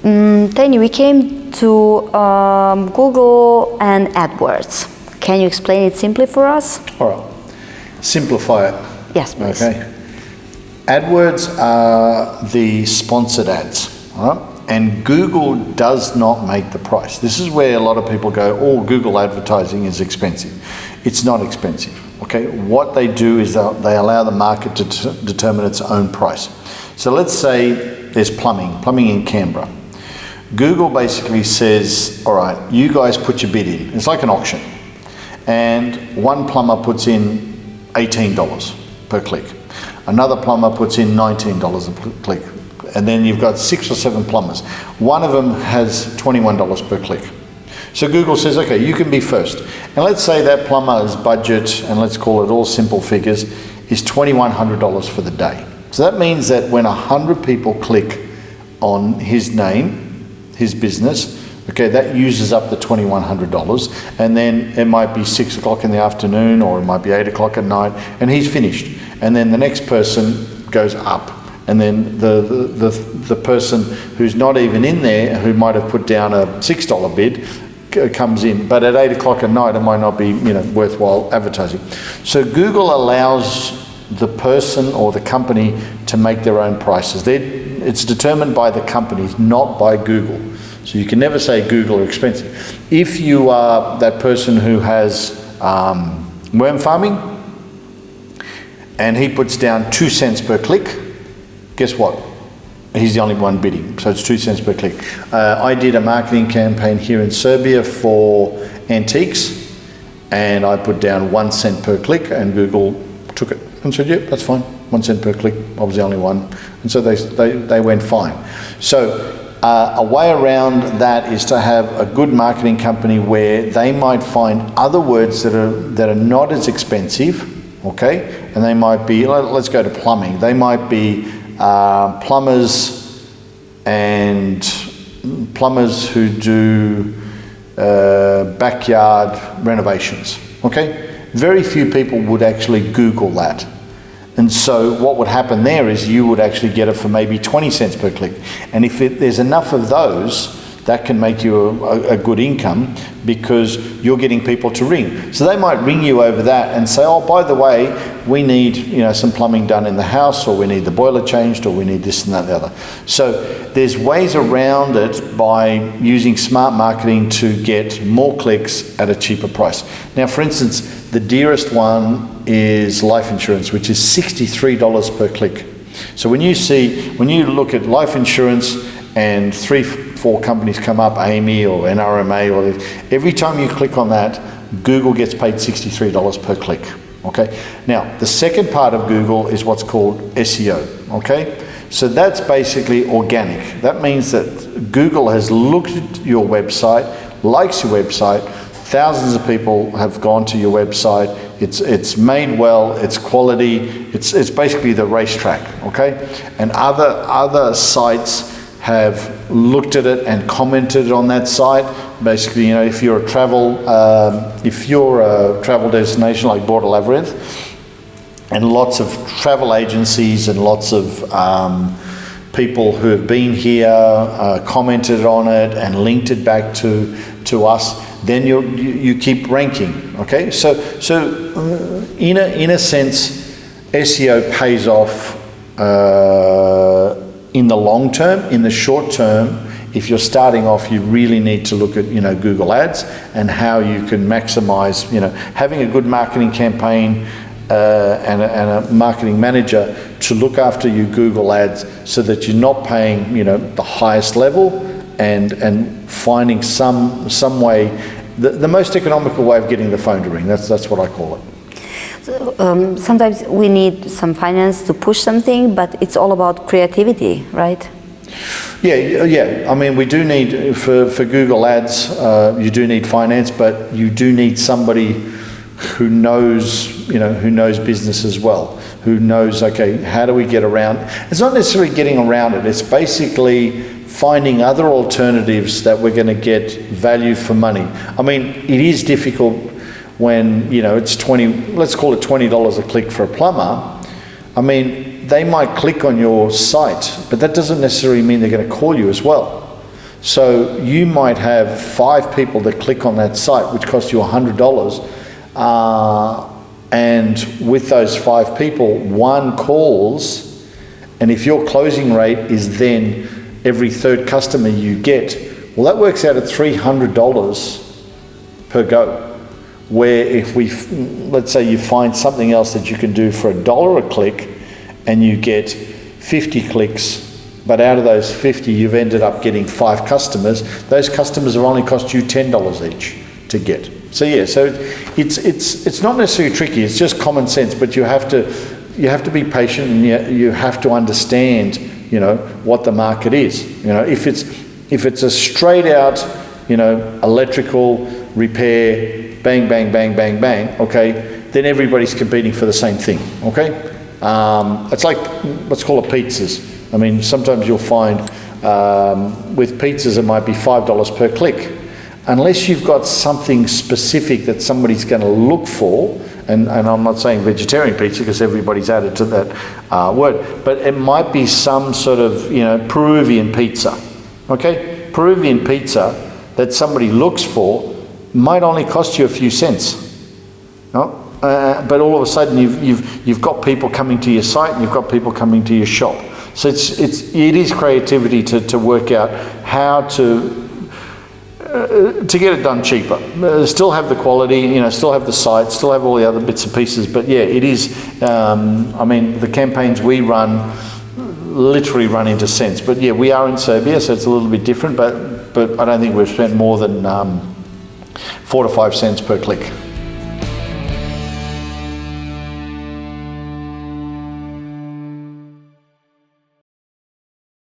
Tiny, we came to Google and AdWords. Can you explain it simply for us? All right. Simplify it. Yes, please. Okay. AdWords are the sponsored ads, all right? And Google does not make the price. This is where a lot of people go, oh, Google advertising is expensive. It's not expensive, okay? What they do is they allow the market to determine its own price. So let's say there's plumbing in Canberra. Google basically says, all right, you guys put your bid in. It's like an auction. And one plumber puts in $18 per click. Another plumber puts in $19 a click. And then you've got 6 or 7 plumbers. One of them has $21 per click. So Google says, okay, you can be first. And let's say that plumber's budget, and let's call it all simple figures, is $2,100 for the day. So that means that when 100 people click on his name, his business, okay, that uses up the $2,100, and then it might be 6 o'clock in the afternoon, or it might be 8 o'clock at night, and he's finished. And then the next person goes up, and then the person who's not even in there, who might have put down a $6 bid, comes in. But at 8 o'clock at night, it might not be, worthwhile advertising. So Google allows the person or the company to make their own prices. It's determined by the companies, not by Google. So you can never say Google are expensive. If you are that person who has worm farming and he puts down 2 cents per click, guess what? He's the only one bidding, so it's 2 cents per click. I did a marketing campaign here in Serbia for antiques, and I put down 1 cent per click, and Google took it and said, yeah, that's fine, 1 cent per click. I was the only one, and so they went fine. So a way around that is to have a good marketing company where they might find other words that are not as expensive, okay? And they might be, let's go to plumbing. They might be plumbers who do backyard renovations, okay? Very few people would actually Google that. And so what would happen there is you would actually get it for maybe 20 cents per click. And if there's enough of those, that can make you a good income, because you're getting people to ring. So they might ring you over that and say, oh, by the way, we need some plumbing done in the house, or we need the boiler changed, or we need this and that and the other. So there's ways around it by using smart marketing to get more clicks at a cheaper price. Now, for instance, the dearest one is life insurance, which is $63 per click. So when you look at life insurance and 3-4 companies come up, Amy or NRMA, or every time you click on that, Google gets paid $63 per click, okay? Now, the second part of Google is what's called SEO, okay? So that's basically organic. That means that Google has looked at your website, likes your website, thousands of people have gone to your website, it's made well, it's quality, it's basically the racetrack, okay? And other sites have looked at it and commented on that site. Basically, if you're a travel destination like Border Labyrinth, and lots of travel agencies and lots of people who have been here commented on it and linked it back to us, then you keep ranking, okay? So in a sense, SEO pays off in the long term. In the short term, if you're starting off, you really need to look at Google Ads and how you can maximize having a good marketing campaign and a marketing manager to look after your Google Ads, so that you're not paying the highest level, and finding some way, the most economical way of getting the phone to ring. That's what I call it. So, sometimes we need some finance to push something, but it's all about creativity, right? Yeah. I mean, we do need, for Google Ads, you do need finance, but you do need somebody who knows business as well, who knows, okay, how do we get around? It's not necessarily getting around it. It's basically finding other alternatives that we're going to get value for money. I mean, it is difficult when, it's let's call it $20 a click for a plumber. I mean, they might click on your site, but that doesn't necessarily mean they're going to call you as well. So you might have 5 people that click on that site, which costs you $100, and with those 5 people, 1 calls, and if your closing rate is then every 3rd customer you get, well, that works out at $300 per go. Where if let's say you find something else that you can do for $1 a click, and you get 50 clicks, but out of those 50 you've ended up getting 5 customers, those customers have only cost you $10 each to get. So yeah, so it's not necessarily tricky, it's just common sense, but you have to be patient, and you have to understand, you know, what the market is. You know, if it's a straight out, you know, electrical repair, bang, bang, bang, bang, bang, okay, then everybody's competing for the same thing, okay? It's like, let's call it pizzas. I mean, sometimes you'll find with pizzas it might be $5 per click. Unless you've got something specific that somebody's going to look for, and I'm not saying vegetarian pizza because everybody's added to that word, but it might be some sort of, you know, Peruvian pizza, okay? Peruvian pizza that somebody looks for might only cost you a few cents, no? But all of a sudden you've got people coming to your site, and you've got people coming to your shop. So it is creativity to work out how to get it done cheaper. Still have the quality, you know, still have the site, still have all the other bits and pieces. But yeah, it is. I mean, the campaigns we run literally run into cents. But yeah, we are in Serbia, so it's a little bit different. But I don't think we've spent more than 4 to 5 cents per click.